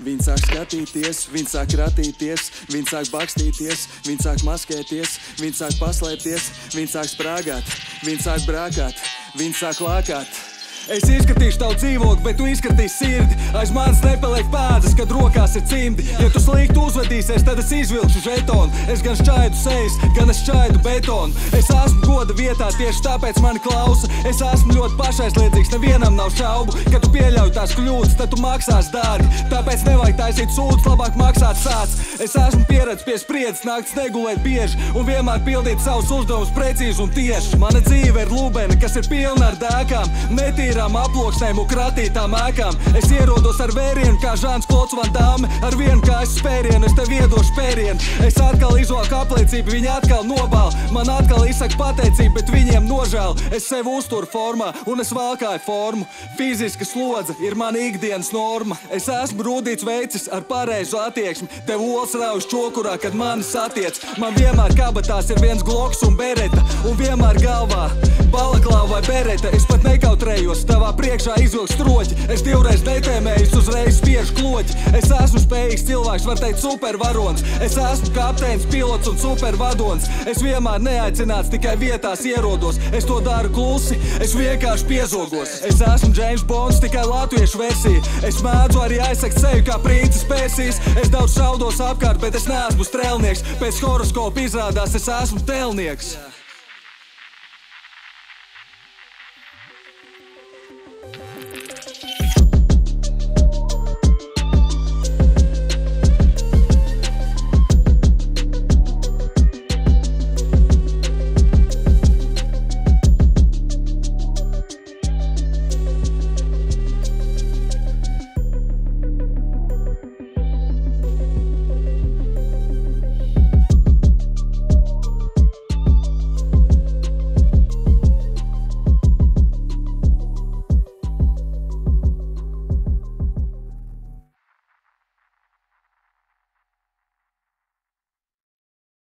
Viņi sāk skatīties, viņi sāk ratīties, viņi sāk bakstīties, viņi sāk maskēties, viņi sāk paslēpties, viņi sāk sprāgāt, viņi sāk brākāt, viņi sāk lākāt. Es izskatīšu tavu dzīvokli, bet tu izskatīsi sirdi. Aiz manis nepaliek pēdas, kad rokās ir cimdi. Ja tu slikti uzvedīsies, tad es izvilkšu žetonu. Es gan šķaidu sejas, gan es šķaidu betonu. Es esmu goda vietā, tieši tāpēc mani klausa. Es esmu ļoti pašaizliedzīgs, nevienam nav šaubu. Kad tu pieļauj tās kļūdas, tad tu maksās dārgi. Tāpēc nevajag taisīt sūdzes, labāk maksāt sāc. Es esmu pieredzis pie spriedzes, naktis negulēt bieži un vienmēr pildīt savus uzdevumus precīzi un tieši. Mana dzīve ir lubena, kas ir pilna ar dēkām, netīrām aploksnēm un kratītām ēkām. Es ierodos ar vērienu, kā Žans Klods Van Damme. Ar vienu kājas spērienu, es tev iedošu pērienu. Es atkal izvalku apliecību, viņi atkal nobāl. Man atkal izsaka pateicību, bet viņiem nožēl. Es sevi uzturu formā un es valkāju formu. Fiziska slodze ir mana ikdienas norma. Es esmu rūdīts veicis ar pareizu attieksmi. Tev olas rauž čokurā, kad mani satiec. Man vienmēr kabatās ir viens gloks un bereta, un vienmēr galvā balaklava vai bereta. Es pat nekautrējos, tavā priekšā izvilks stroķi. Es divreiz netēmējis, uzreiz spiežu kloķi. Es esmu spējīgs cilvēks, var teikt supervarons. Es esmu kapteinis, pilots un supervadons. Es vienmēr neaicināts, tikai vietās ierodos. Es to daru klusi, es vienkārši piezogos. Es esmu James Bonds, tikai latviešu versija. Es mēdzu arī aizsakt seju kā princis Persijas. Es daudz šaudos apkārt, bet es neesmu strēlnieks. Pēc horoskopa izrādās, es esmu telnieks.